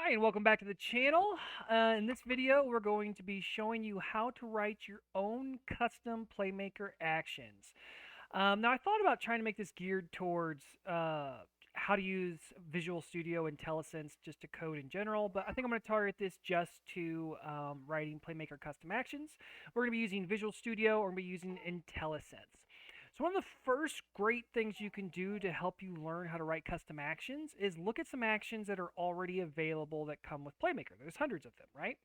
Hi, and welcome back to the channel. In this video, we're going to be showing you how to write your own custom Playmaker actions. Now, I thought about trying to make this geared towards how to use Visual Studio and IntelliSense just to code in general, but I think I'm going to target this just to writing Playmaker custom actions. We're going to be using Visual Studio, or we're going to be using IntelliSense. So one of the first great things you can do to help you learn how to write custom actions is look at some actions that are already available that come with Playmaker. There's hundreds of them, right?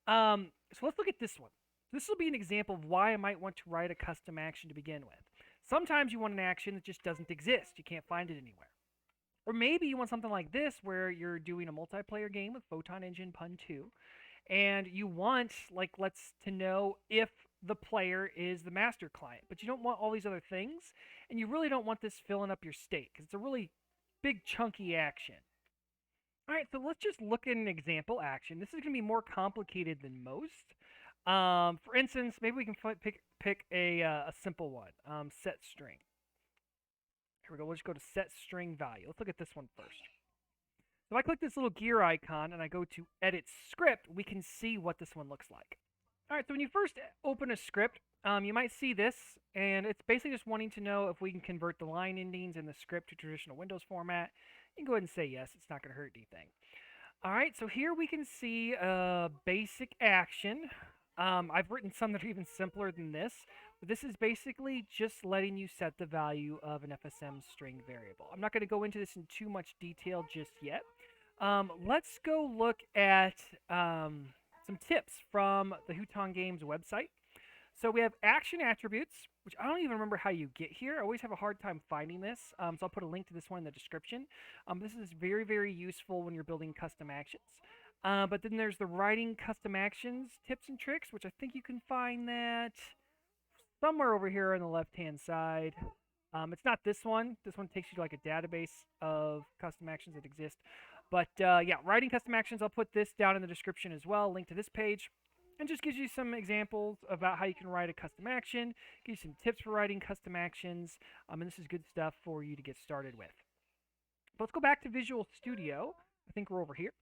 So let's look at this one. This will be an example of why I might want to write a custom action to begin with. Sometimes you want an action that just doesn't exist. You can't find it anywhere. Or maybe you want something like this where you're doing a multiplayer game with Photon Engine Pun 2 and you want let's to know if the player is the master client, but you don't want all these other things, and you really don't want this filling up your state because it's a really big chunky action. All right, so let's just look at an example action. This is going to be more complicated than most. For instance, maybe we can pick a simple one. Set string. Here we go. We'll just go to set string value. Let's look at this one first. So if I click this little gear icon and I go to edit script, we can see what this one looks like. All right, so when you first open a script, you might see this, and it's basically just wanting to know if we can convert the line endings in the script to traditional Windows format. You can go ahead and say yes. It's not going to hurt anything. All right, so here we can see a basic action. I've written some that are even simpler than this, but this is basically just letting you set the value of an FSM string variable. I'm not going to go into this in too much detail just yet. Let's go look at some tips from the Huton Games website. So we have action attributes, which I don't even remember how you get here. I always have a hard time finding this, so I'll put a link to this one in the description. This is very, very useful when you're building custom actions. But then there's the writing custom actions tips and tricks, which I think you can find that somewhere over here on the left-hand side. It's not this one. This one takes you to like a database of custom actions that exist. But yeah, writing custom actions, I'll put this down in the description as well, link to this page. And just gives you some examples about how you can write a custom action, gives you some tips for writing custom actions, and this is good stuff for you to get started with. But let's go back to Visual Studio. I think we're over here.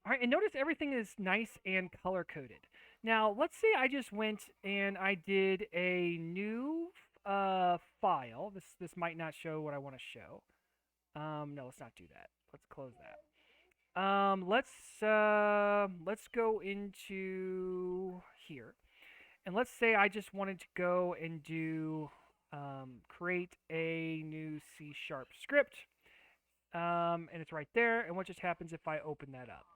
All right, and notice everything is nice and color-coded. Now, let's say I just went and I did a new file. This might not show what I want to show. No, let's not do that. Let's close that. Let's go into here, and let's say I just wanted to go and do create a new C# script, and it's right there. And what just happens if I open that up?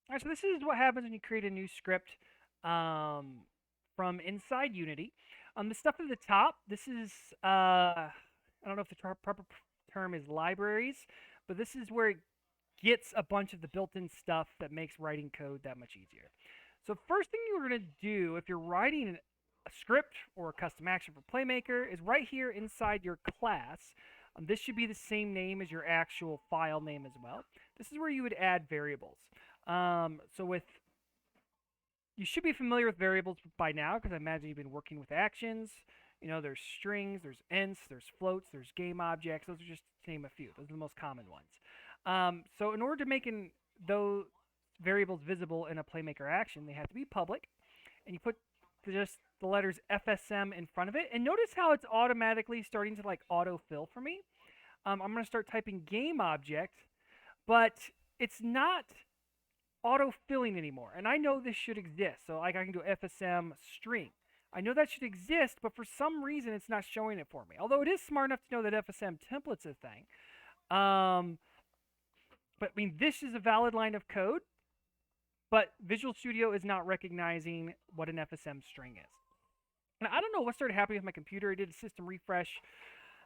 All right, so this is what happens when you create a new script from inside Unity. The stuff at the top, this is I don't know if the proper term is libraries, but this is where it gets a bunch of the built-in stuff that makes writing code that much easier. So first thing you're going to do if you're writing a script or a custom action for Playmaker is right here inside your class. This should be the same name as your actual file name as well. This is where you would add variables. You should be familiar with variables by now because I imagine you've been working with actions. You know, there's strings, there's ints, there's floats, there's game objects. Those are just to name a few. Those are the most common ones. So in order to make those variables visible in a Playmaker action, they have to be public, and you put just the letters FSM in front of it. And notice how it's automatically starting to like autofill for me. I'm going to start typing game object, but it's not autofilling anymore. And I know this should exist. So like I can do FSM string. I know that should exist, but for some reason it's not showing it for me. Although it is smart enough to know that FSM template's a thing. But I mean, this is a valid line of code, but Visual Studio is not recognizing what an FSM string is. And I don't know what started happening with my computer. I did a system refresh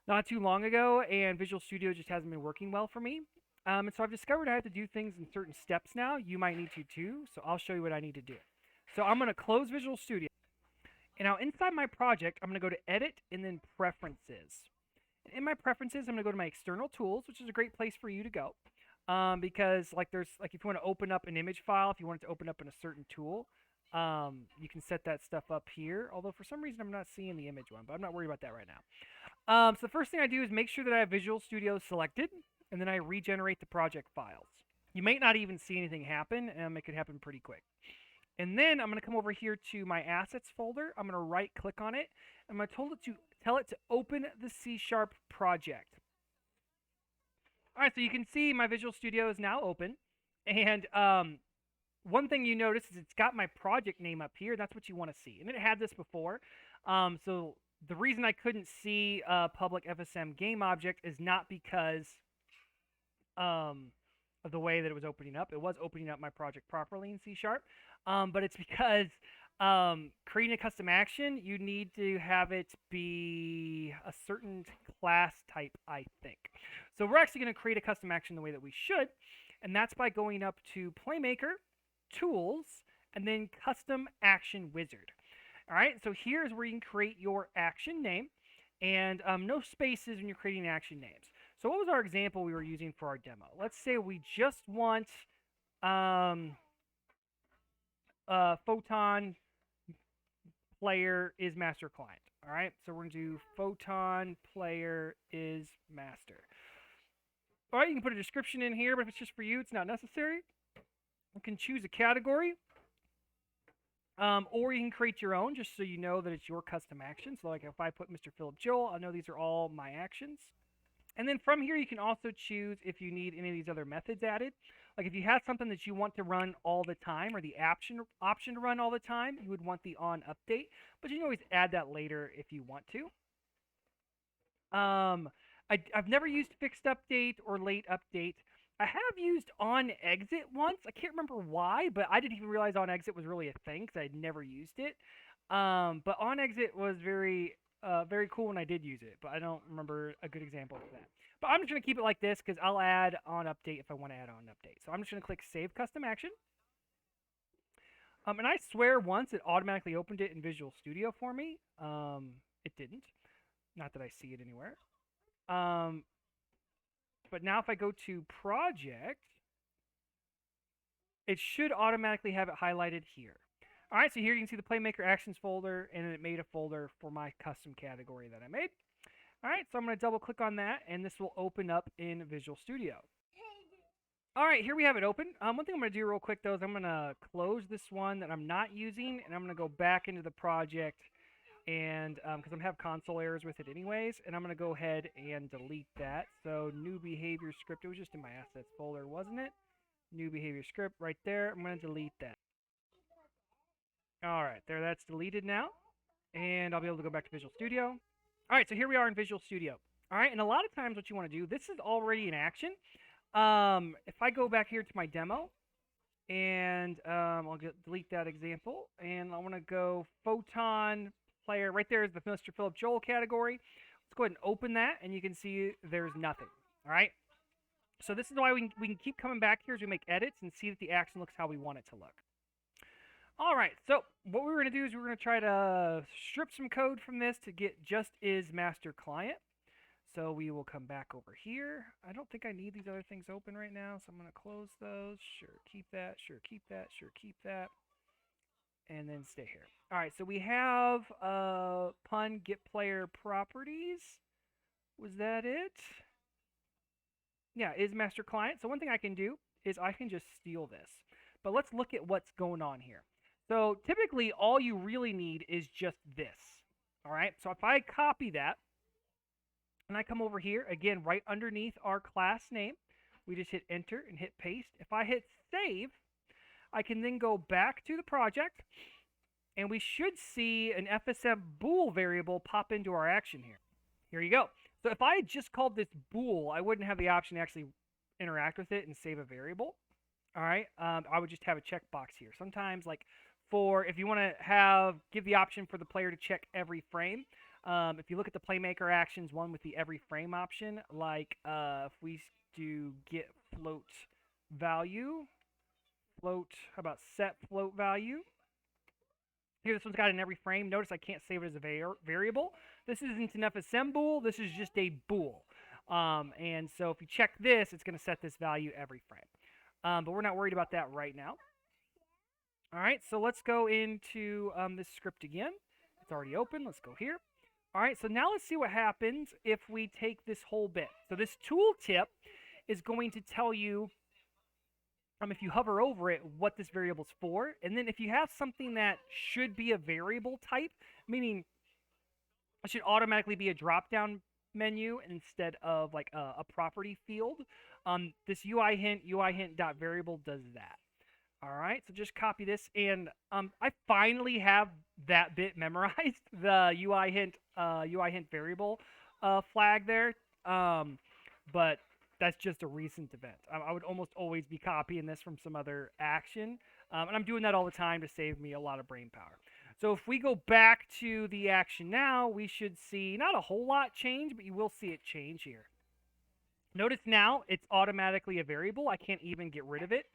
not too long ago, and Visual Studio just hasn't been working well for me. And so I've discovered I have to do things in certain steps now. You might need to too, so I'll show you what I need to do. So I'm going to close Visual Studio. And now inside my project, I'm going to go to Edit and then Preferences. In my Preferences, I'm going to go to my External Tools, which is a great place for you to go. Because there's if you want to open up an image file, if you want it to open up in a certain tool, you can set that stuff up here. Although for some reason I'm not seeing the image one, but I'm not worried about that right now. So the first thing I do is make sure that I have Visual Studio selected, and then I regenerate the project files. You might not even see anything happen. It could happen pretty quick. And then I'm going to come over here to my assets folder. I'm going to right click on it. I'm going to tell it to open the C# project. All right, so you can see my Visual Studio is now open. And one thing you notice is it's got my project name up here. That's what you want to see. And it had this before. So the reason I couldn't see public FSM game object is not because of the way that it was opening up. It was opening up my project properly in C#, but it's because creating a custom action, you need to have it be a certain class type, I think. So we're actually going to create a custom action the way that we should, and that's by going up to Playmaker, Tools, and then Custom Action Wizard. All right, so here's where you can create your action name, and no spaces when you're creating action names. So what was our example we were using for our demo? Let's say we just want photon player is master client. All right, so we're going to do photon player is master. All right, you can put a description in here, but if it's just for you, it's not necessary. You can choose a category, or you can create your own just so you know that it's your custom action. So like if I put Mr. Philip Joel, I know these are all my actions. And then from here, you can also choose if you need any of these other methods added. Like if you have something that you want to run all the time, or the option to run all the time, you would want the on update. But you can always add that later if you want to. I've never used fixed update or late update. I have used on exit once. I can't remember why, but I didn't even realize on exit was really a thing because I'd never used it. But on exit was very cool when I did use it, but I don't remember a good example of that. But I'm just going to keep it like this because I'll add on update if I want to add on update. So I'm just going to click Save Custom Action. And I swear once it automatically opened it in Visual Studio for me. It didn't. Not that I see it anywhere. But now if I go to Project, it should automatically have it highlighted here. All right, so here you can see the Playmaker Actions folder, and it made a folder for my custom category that I made. All right, so I'm going to double click on that, and this will open up in Visual Studio. All right, here we have it open. One thing I'm going to do real quick, though, is I'm going to close this one that I'm not using, and I'm going to go back into the project, and because I'm have console errors with it anyways, and I'm going to go ahead and delete that. So new behavior script, it was just in my assets folder, wasn't it? New behavior script right there. I'm going to delete that. All right, there, that's deleted now, and I'll be able to go back to Visual Studio. All right, so here we are in Visual Studio. All right, and a lot of times what you want to do, this is already in action. If I go back here to my demo, and I'll delete that example, and I want to go photon player. Right there is the Mr. Philip Joel category. Let's go ahead and open that, and you can see there's nothing. All right, so this is why we can keep coming back here as we make edits and see that the action looks how we want it to look. All right, so what we're going to do is we're going to try to strip some code from this to get just is master client. So we will come back over here. I don't think I need these other things open right now, so I'm going to close those. Sure, keep that. Sure, keep that. Sure, keep that. And then stay here. All right, so we have pun get player properties. Was that it? Yeah, is master client. So one thing I can do is I can just steal this. But let's look at what's going on here. So typically all you really need is just this. All right, so if I copy that and I come over here, again, right underneath our class name, we just hit enter and hit paste. If I hit save, I can then go back to the project and we should see an FSM bool variable pop into our action here. Here you go. So if I had just called this bool, I wouldn't have the option to actually interact with it and save a variable. All right, I would just have a checkbox here. Sometimes, like if you want to give the option for the player to check every frame. If you look at the Playmaker actions one with the every frame option, like if we do get float value, how about set float value? Here, this one's got an every frame. Notice I can't save it as a variable. This isn't an FSM bool. This is just a bool. And so if you check this, it's going to set this value every frame. But we're not worried about that right now. All right, so let's go into this script again. It's already open. Let's go here. All right, so now let's see what happens if we take this whole bit. So this tooltip is going to tell you if you hover over it, what this variable is for. And then if you have something that should be a variable type, meaning it should automatically be a drop down menu instead of like a property field, this UI hint dot variable does that. All right, so just copy this, and I finally have that bit memorized, the UI hint variable flag there. But that's just a recent event. I would almost always be copying this from some other action, and I'm doing that all the time to save me a lot of brain power. So if we go back to the action now, we should see not a whole lot change, but you will see it change here. Notice now it's automatically a variable. I can't even get rid of it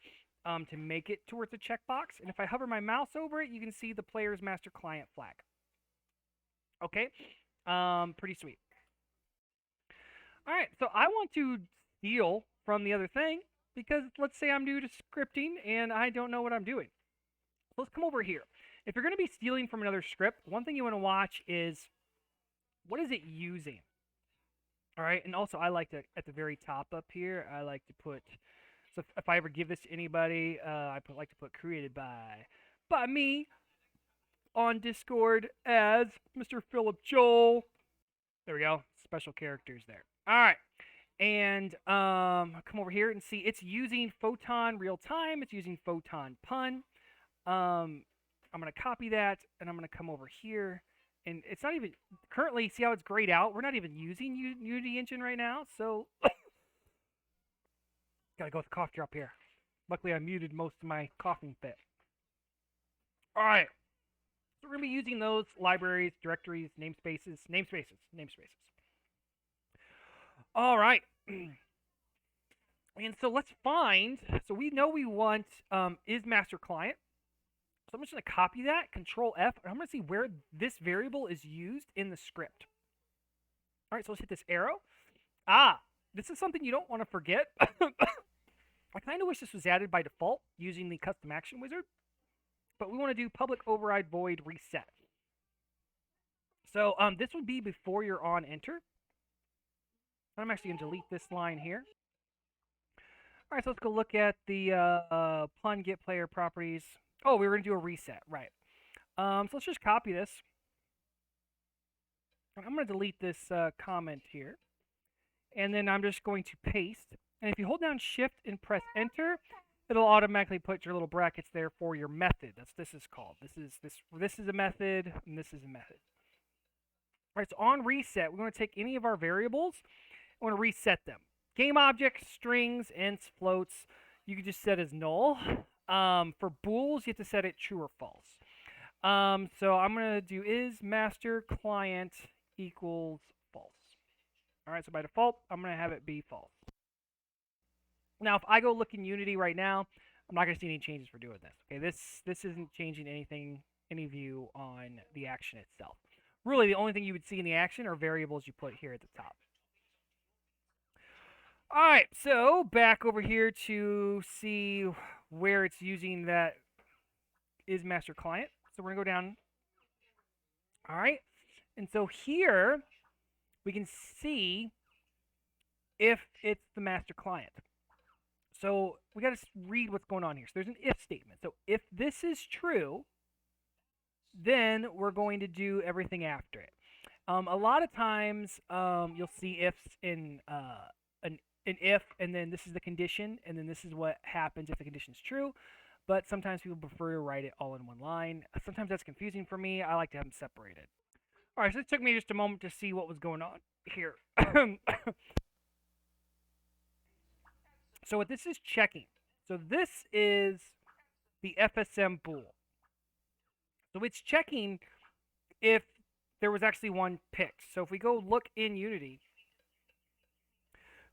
to make it towards a checkbox. And if I hover my mouse over it, you can see the player's master client flag. Okay, pretty sweet. All right, so I want to steal from the other thing because let's say I'm new to scripting and I don't know what I'm doing. So let's come over here. If you're going to be stealing from another script, one thing you want to watch is what is it using? All right, and also I like to, at the very top up here, I like to put, so if I ever give this to anybody, like to put created by me on Discord as Mr. Philip Joel. There we go, special characters there. All right, and come over here and see it's using photon real time. It's using photon pun. I'm going to copy that, and I'm going to come over here. And it's not even, currently, see how it's grayed out? We're not even using Unity Engine right now, so gotta go with the cough drop here. Luckily, I muted most of my coughing fit. All right, so we're going to be using those libraries, directories, namespaces. All right. And so let's find, so we know we want is master client. So I'm just going to copy that, Control F, and I'm going to see where this variable is used in the script. All right, so let's hit this arrow. This is something you don't want to forget. I kind of wish this was added by default using the custom action wizard, but we want to do public override void reset. So this would be before you're on enter. I'm actually going to delete this line here. All right, so let's go look at the pun get player properties. Oh, we were going to do a reset, right. So let's just copy this. And I'm going to delete this comment here. And then I'm just going to paste. And if you hold down Shift and press Enter, it'll automatically put your little brackets there for your method. That's what this is called. This is a method, and this is a method. All right, so on reset, we're going to take any of our variables. I want to reset them. Game objects, strings, ints, floats, you can just set as null. For bools, you have to set it true or false. So I'm going to do is master client equals false. All right, so by default, I'm going to have it be false. Now, if I go look in Unity right now, I'm not going to see any changes for doing this. Okay, this isn't changing anything, any view on the action itself. Really, the only thing you would see in the action are variables you put here at the top. All right, so back over here to see where it's using that is master client. So we're going to go down. All right, and so here we can see if it's the master client. So we got to read what's going on here. So there's an if statement. So if this is true, then we're going to do everything after it. A lot of times you'll see ifs in an if, and then this is the condition, and then this is what happens if the condition is true. But sometimes people prefer to write it all in one line. Sometimes that's confusing for me. I like to have them separated. All right, so it took me just a moment to see what was going on here. So what this is checking. So this is the FSM bool. So it's checking if there was actually one picked. So if we go look in Unity,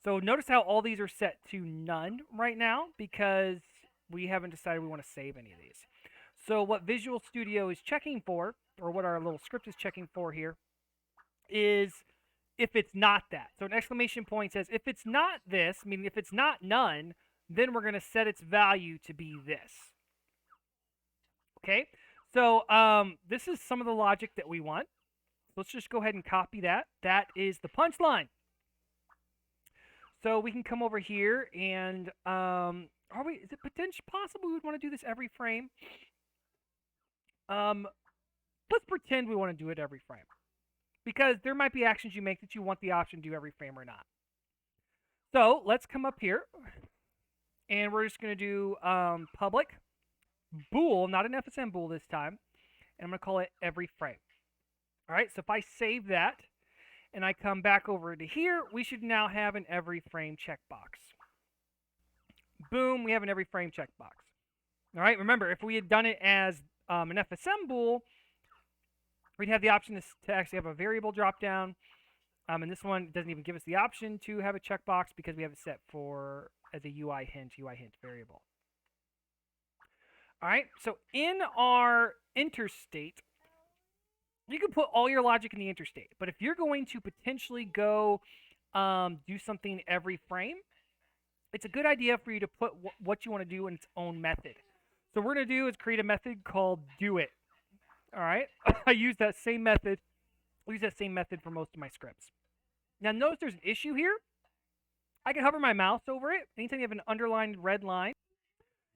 so notice how all these are set to none right now because we haven't decided we want to save any of these. So what Visual Studio is checking for, or what our little script is checking for here, is if it's not that. So an exclamation point says, if it's not this, meaning if it's not none, then we're going to set its value to be this. Okay, so this is some of the logic that we want. Let's just go ahead and copy that. That is the punchline. So we can come over here and Is it potentially possible we would want to do this every frame? Um, let's pretend we want to do it every frame. Because there might be actions you make that you want the option to do every frame or not. So let's come up here and we're just going to do public bool, not an FSM bool this time, and I'm going to call it every frame. All right, so if I save that and I come back over to here, we should now have an every frame checkbox. Boom, we have an every frame checkbox. All right, remember, if we had done it as an FSM bool, we'd have the option to actually have a variable drop down. And this one doesn't even give us the option to have a checkbox because we have it set for as a UI hint variable. All right, so in our interstate, you can put all your logic in the interstate. But if you're going to potentially go do something every frame, it's a good idea for you to put what you want to do in its own method. So what we're going to do is create a method called doIt. All right, I use that same method. I use that same method for most of my scripts. Now notice there's an issue here. I can hover my mouse over it. Anytime you have an underlined red line,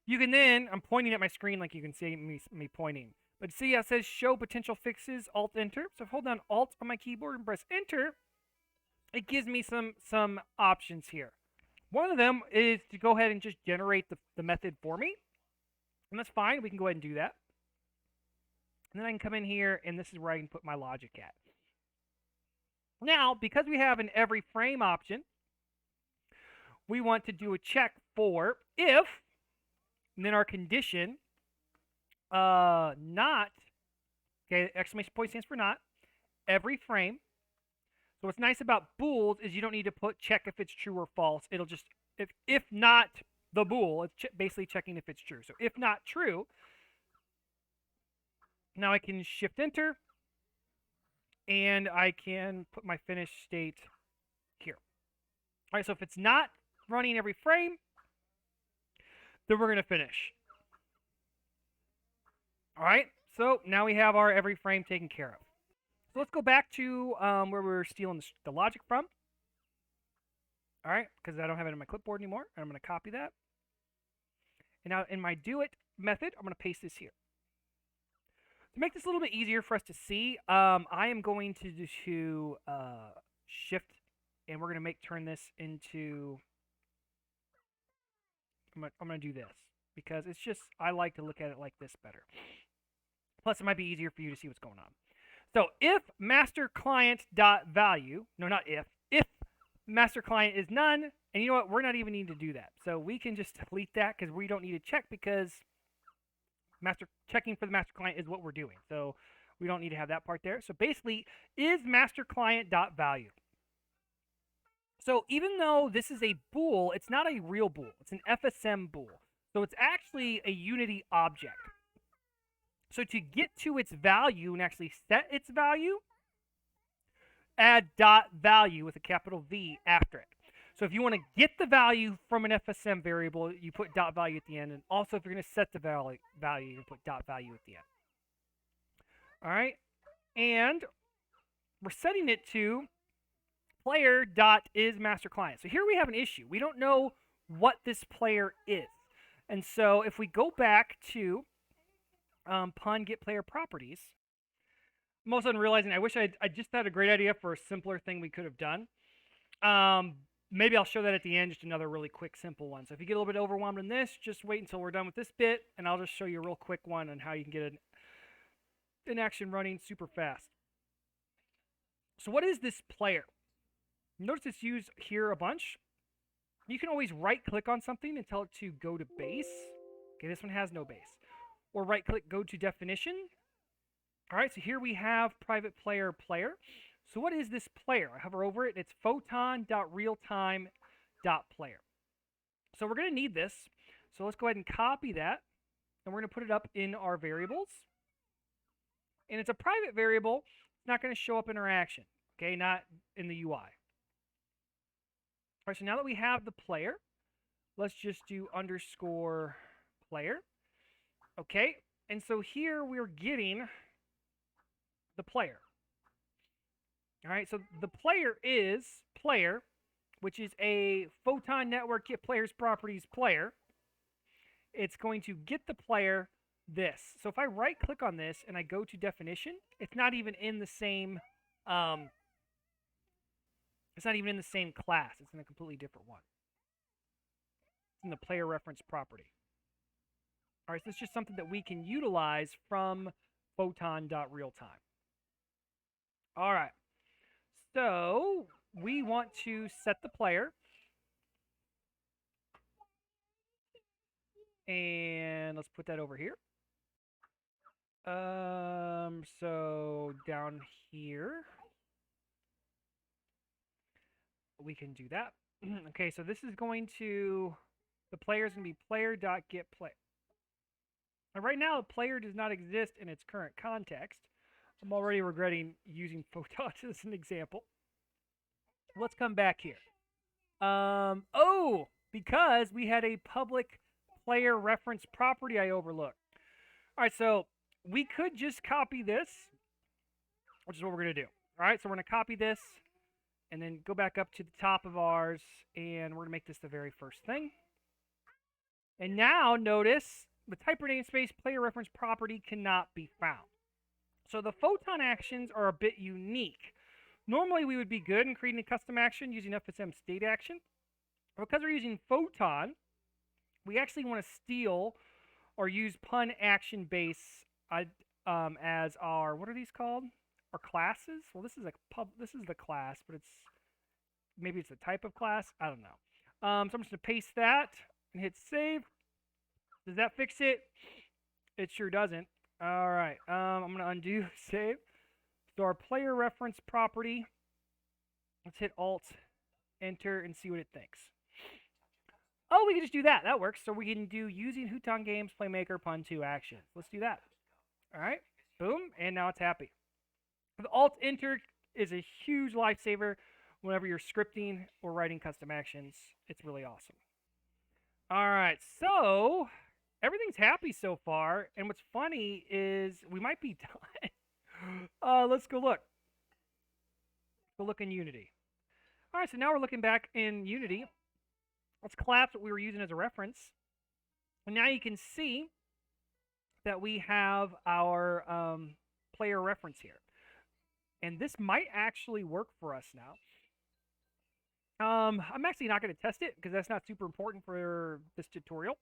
you can then, I'm pointing at my screen like you can see me pointing. But see, it says show potential fixes, Alt Enter. So if I hold down Alt on my keyboard and press Enter, it gives me some options here. One of them is to go ahead and just generate the method for me. And that's fine. We can go ahead and do that. And then I can come in here, and this is where I can put my logic at. Now, because we have an every frame option, we want to do a check for if, and then our condition, not, okay, exclamation point stands for not, every frame. So what's nice about bools is you don't need to put check if it's true or false. It'll just, if not the bool, it's basically checking if it's true. So if not true, now I can shift enter, and I can put my finished state here. All right, so if it's not running every frame, then we're going to finish. All right, so now we have our every frame taken care of. So let's go back to where we were stealing the logic from. All right, because I don't have it in my clipboard anymore. I'm going to copy that. And now in my doIt method, I'm going to paste this here. To make this a little bit easier for us to see, I am going to do shift, and we're going to turn this into, I'm going to do this, because it's just, I like to look at it like this better. Plus, it might be easier for you to see what's going on. So if master client dot value, no, not if master client is none, and you know what, we're not even needing to do that. So we can just delete that because we don't need to check, because checking for the master client is what we're doing. So we don't need to have that part there. So basically, is master client dot value. So even though this is a bool, it's not a real bool. It's an FSM bool. So it's actually a Unity object. So to get to its value and actually set its value, add dot value with a capital V after it. So if you want to get the value from an FSM variable, you put dot value at the end. And also if you're going to set the value, you put dot value at the end. All right. And we're setting it to player dot is master client. So here we have an issue. We don't know what this player is. And so if we go back to pun get player properties, I'm also realizing I wish I just had a great idea for a simpler thing we could have done. Maybe I'll show that at the end, just another really quick, simple one. So if you get a little bit overwhelmed in this, just wait until we're done with this bit, and I'll just show you a real quick one on how you can get an action running super fast. So what is this player? Notice it's used here a bunch. You can always right-click on something and tell it to go to base. Okay, this one has no base. Or right-click, go to definition. All right, so here we have private player. So what is this player? I hover over it. It's photon.realtime.player. So we're going to need this. So let's go ahead and copy that. And we're going to put it up in our variables. And it's a private variable. It's not going to show up in our action. Okay, not in the UI. All right, so now that we have the player, let's just do underscore player. Okay, and so here we're getting the player. All right, so the player is player, which is a Photon Network Get Players Properties player. it's going to get the player this. So if I right click on this and I go to definition, it's not even in the same um, it's not even in the same class. It's in a completely different one. It's in the player reference property. All right, so it's just something that we can utilize from photon.realtime. All right, so we want to set the player. And let's put that over here. So down here, we can do that. Okay, so this is going to, the player is going to be player.getPlay. And right now, the player does not exist in its current context. I'm already regretting using Photon as an example. Let's come back here. Oh, because we had a public player reference property I overlooked. All right, so we could just copy this, which is what we're going to do. All right, so we're going to copy this and then go back up to the top of ours, and we're going to make this the very first thing. And now notice the type or namespace player reference property cannot be found. So the photon actions are a bit unique. Normally we would be good in creating a custom action using FSM state action. Because we're using photon, we actually want to steal or use pun action base as our, what are these called? Our classes? Well, this is this is the class, but maybe it's the type of class. I don't know. So I'm just gonna paste that and hit save. Does that fix it? It sure doesn't. All right. I'm gonna undo save. So our player reference property. Let's hit Alt, Enter, and see what it thinks. Oh, we can just do that. That works. So we can do using Huton Games Playmaker Pun2 action. Let's do that. All right. Boom. And now it's happy. The Alt Enter is a huge lifesaver whenever you're scripting or writing custom actions. It's really awesome. All right. So everything's happy so far. And what's funny is we might be done. Let's go look. Go look in Unity. All right. So now we're looking back in Unity. Let's collapse what we were using as a reference. And now you can see that we have our player reference here. And this might actually work for us now. I'm actually not going to test it because that's not super important for this tutorial.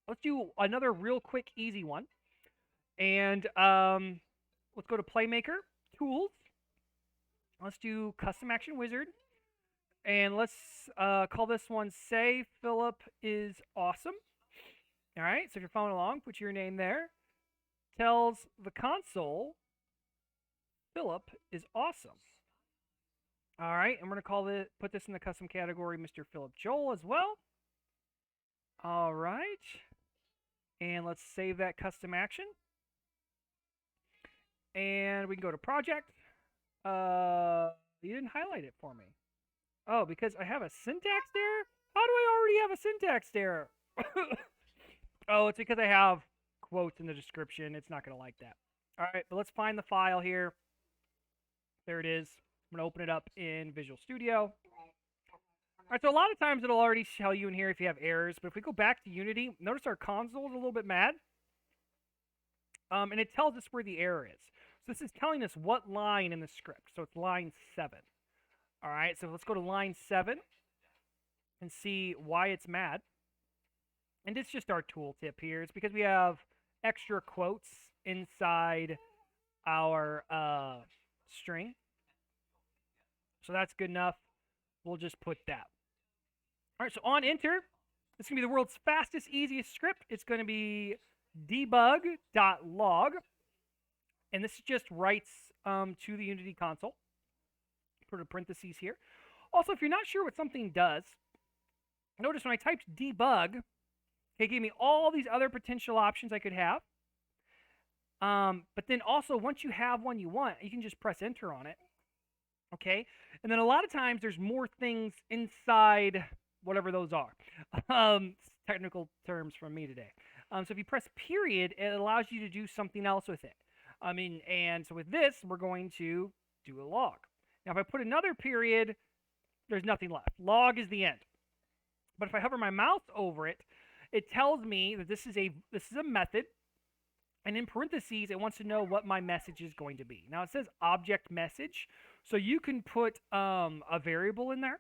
Let's do another real quick, easy one. And let's go to Playmaker, Tools. Let's do Custom Action Wizard. And let's call this one Say Philip is Awesome. All right, so if you're following along, put your name there. Tells the console Philip is awesome. All right, and we're going to call it, put this in the custom category, Mr. Philip Joel as well. All right, and let's save that custom action. And we can go to project. You didn't highlight it for me. Oh, because I have a syntax error? How do I already have a syntax error? Oh, it's because I have quotes in the description. It's not going to like that. All right, but let's find the file here. There it is. I'm going to open it up in Visual Studio. All right, so a lot of times it'll already tell you in here if you have errors. But if we go back to Unity, notice our console is a little bit mad. And it tells us where the error is. So this is telling us what line in the script. So it's line 7. All right, so let's go to line 7 and see why it's mad. And it's just our tooltip here. It's because we have extra quotes inside our string. So that's good enough. We'll just put that. All right, so on enter, this is going to be the world's fastest, easiest script. It's going to be debug.log. And this just writes to the Unity console. Put a parentheses here. Also, if you're not sure what something does, notice when I typed debug, it gave me all these other potential options I could have. But then also, once you have one you want, you can just press enter on it. Okay? And then a lot of times, there's more things inside whatever those are. Technical terms from me today. So if you press period, it allows you to do something else with it. And so with this, we're going to do a log. Now, if I put another period, there's nothing left. Log is the end. But if I hover my mouse over it, it tells me that this is a method, and in parentheses, it wants to know what my message is going to be. Now it says object message, so you can put a variable in there.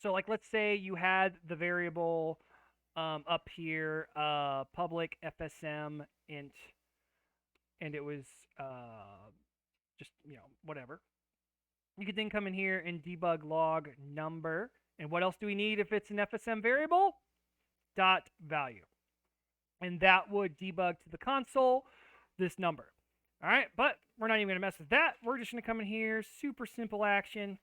So like let's say you had the variable up here, public FSM int, and it was just whatever. You could then come in here and debug log number. And what else do we need if it's an FSM variable? Dot value. And that would debug to the console this number. All right, but we're not even going to mess with that. We're just going to come in here, super simple action.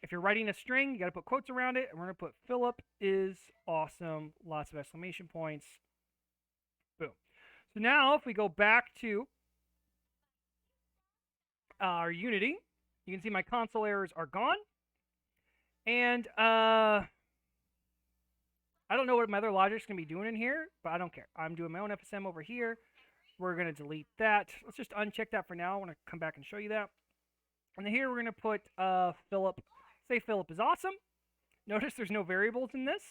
If you're writing a string, you got to put quotes around it. And we're going to put Philip is awesome, lots of exclamation points. Boom. So now if we go back to our Unity, you can see my console errors are gone. And I don't know what my other logic's going to be doing in here, but I don't care. I'm doing my own FSM over here. We're going to delete that. Let's just uncheck that for now. I want to come back and show you that. And then here we're going to put Philip. Say Philip is awesome. Notice there's no variables in this.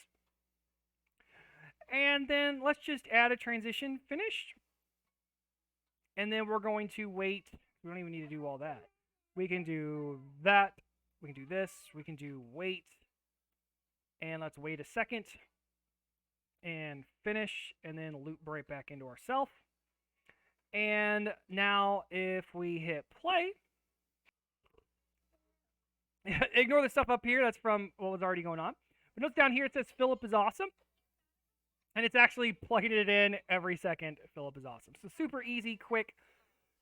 And then let's just add a transition finish. And then we're going to wait. We don't even need to do all that. We can do that. We can do this. We can do wait. And let's wait a second. And finish. And then loop right back into ourself. And now if we hit play. Ignore the stuff up here. That's from what was already going on. But notice down here it says Philip is awesome. And it's actually plugging it in every second. Philip is awesome. So super easy, quick,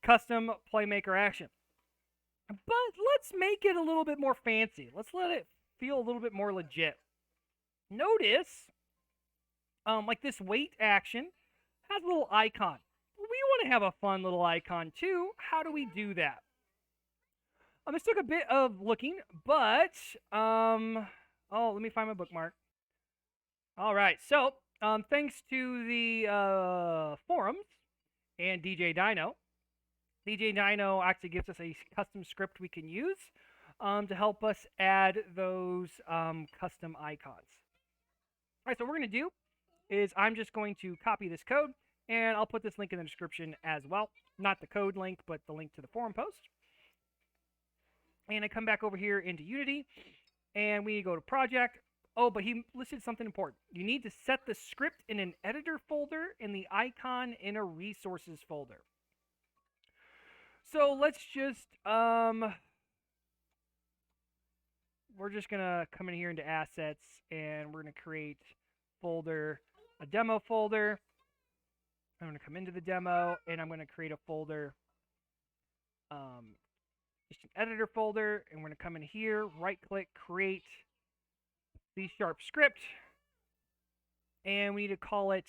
custom Playmaker action. But let's make it a little bit more fancy. Let's let it feel a little bit more legit. Notice, like this wait action has a little icon. We want to have a fun little icon too. How do we do that? This took a bit of looking, but oh, let me find my bookmark. All right, so thanks to the forums and DJ Dino actually gives us a custom script we can use to help us add those custom icons. All right, so what we're going to do is I'm just going to copy this code, and I'll put this link in the description as well. Not the code link, but the link to the forum post. And I come back over here into Unity, and we go to project. Oh, but he listed something important. You need to set the script in an editor folder and the icon in a resources folder. So let's just, we're just going to come in here into assets, and we're going to create folder, a demo folder. I'm going to come into the demo, and I'm going to create a folder, just an editor folder, and we're going to come in here, right-click, create C# script, and we need to call it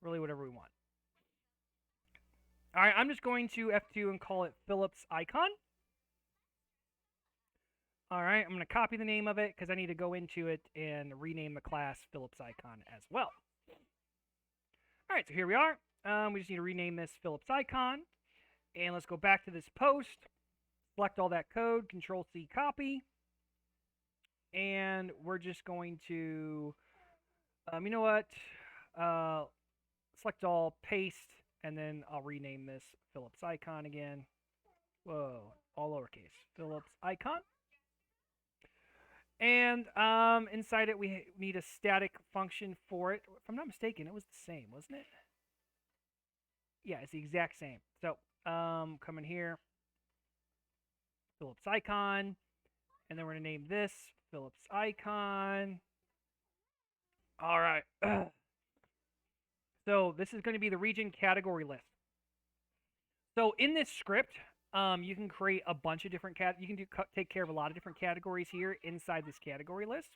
really whatever we want. All right, I'm just going to F2 and call it Philip's icon. All right, I'm going to copy the name of it because I need to go into it and rename the class Philip's icon as well. All right, so here we are. We just need to rename this Philip's icon. And let's go back to this post. Select all that code, Control-C, copy. And we're just going to, you know what? Select all, paste, and then I'll rename this Philip's icon again. Whoa, all lowercase. Philip's icon. And inside it, we need a static function for it. If I'm not mistaken, it was the same, wasn't it? Yeah, it's the exact same. So come in here, Philip's icon, and then we're going to name this Philip's icon. All right. So this is going to be the region category list. So in this script, you can create a bunch of different you can take care of a lot of different categories here inside this category list.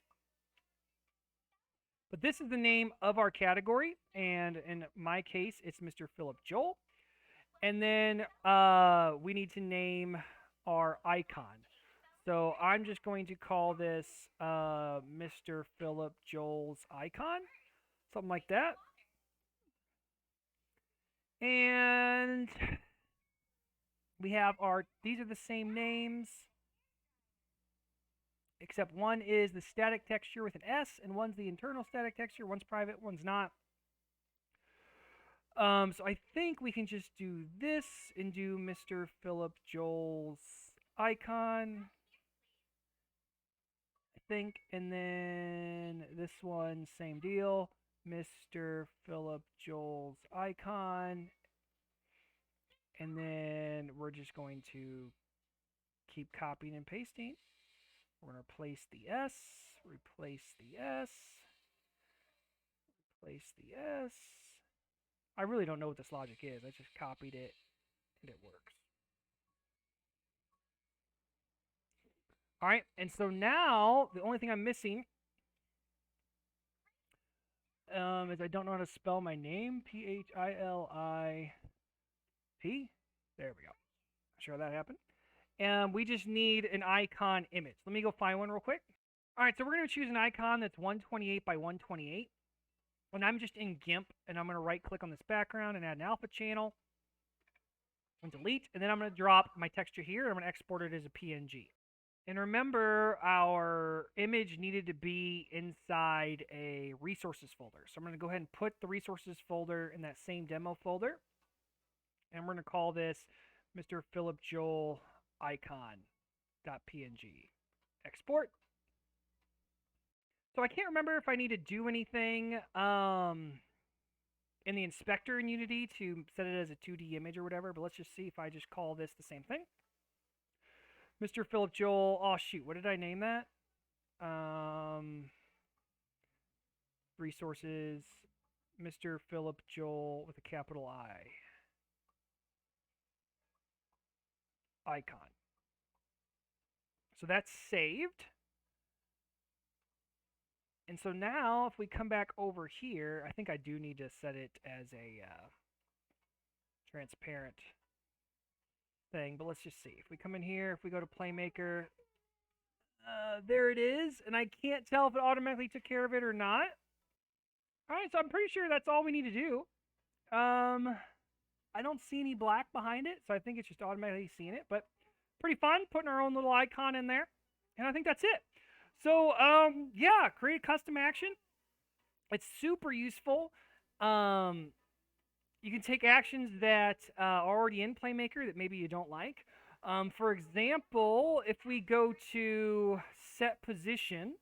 But this is the name of our category, and in my case, it's Mr. Philip Joel. And then we need to name our icon. So I'm just going to call this Mr. Philip Joel's icon, something like that. And we have these are the same names. except one is the static texture with an S, and one's the internal static texture. One's private, one's not. So I think we can just do this and do Mr. Philip Joel's icon, I think, and then this one, same deal, Mr. Philip Joel's icon, and then we're just going to keep copying and pasting. We're going to place the S, replace the S, replace the S. I really don't know what this logic is. I just copied it and it works. All right, and so now the only thing I'm missing is I don't know how to spell my name. Philip. There we go. Not sure how that happened. And we just need an icon image. Let me go find one real quick. All right, so we're going to choose an icon that's 128 by 128. And I'm just in GIMP, and I'm going to right-click on this background and add an alpha channel. And delete, and then I'm going to drop my texture here, and I'm going to export it as a PNG. And remember, our image needed to be inside a resources folder. So I'm going to go ahead and put the resources folder in that same demo folder. And we're going to call this Mr. Philip Joel icon.png. Export. So I can't remember if I need to do anything in the inspector in Unity to set it as a 2D image or whatever, but let's just see if I just call this the same thing. Mr. Philip Joel, oh shoot, what did I name that? Resources, Mr. Philip Joel with a capital I. Icon. So that's saved. And so now if we come back over here, I think I do need to set it as a transparent thing, but let's just see. If we come in here, if we go to Playmaker, there it is, and I can't tell if it automatically took care of it or not. All right, so I'm pretty sure that's all we need to do. I don't see any black behind it, so I think it's just automatically seeing it, but pretty fun putting our own little icon in there, and I think that's it. So, yeah, create a custom action. It's super useful. You can take actions that are already in Playmaker that maybe you don't like. For example, if we go to set position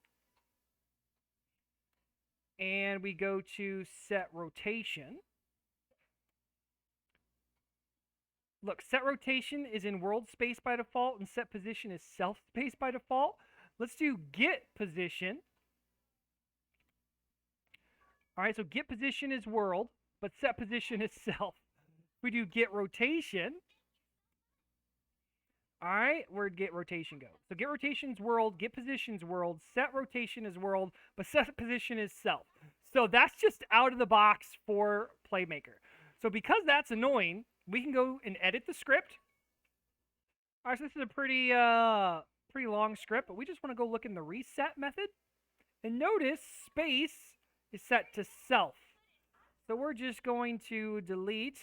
and we go to set rotation, look, set rotation is in world space by default and set position is self space by default. Let's do get position. All right, so get position is world, but set position is self. We do get rotation. All right, where'd get rotation go? So get rotation's world, get position's world, set rotation is world, but set position is self. So that's just out of the box for Playmaker. So because that's annoying, we can go and edit the script. All right, so this is a pretty long script, but we just want to go look in the reset method. And notice space is set to self. So we're just going to delete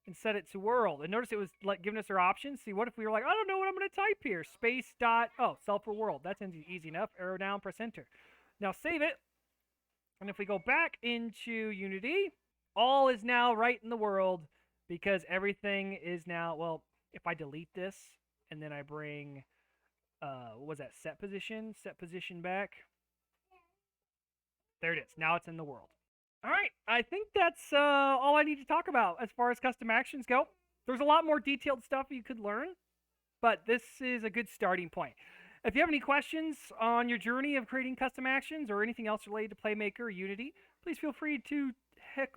and set it to world. And notice it was like giving us our options. See, what if we were like, I don't know what I'm going to type here. Space dot, oh, self or world. That's easy enough. Arrow down, press enter. Now save it. And if we go back into Unity, all is now right in the world because everything is now, well, if I delete this and then I bring, what was that, set position back. There it is. Now it's in the world. All right, I think that's all I need to talk about as far as custom actions go. There's a lot more detailed stuff you could learn, but this is a good starting point. If you have any questions on your journey of creating custom actions or anything else related to Playmaker or Unity, please feel free to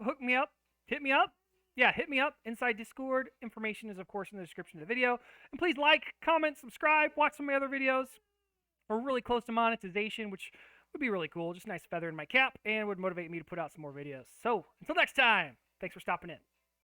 hook me up, hit me up. Yeah, hit me up inside Discord. Information is, of course, in the description of the video. And please like, comment, subscribe, watch some of my other videos. We're really close to monetization, which would be really cool. Just a nice feather in my cap and would motivate me to put out some more videos. So, until next time, thanks for stopping in.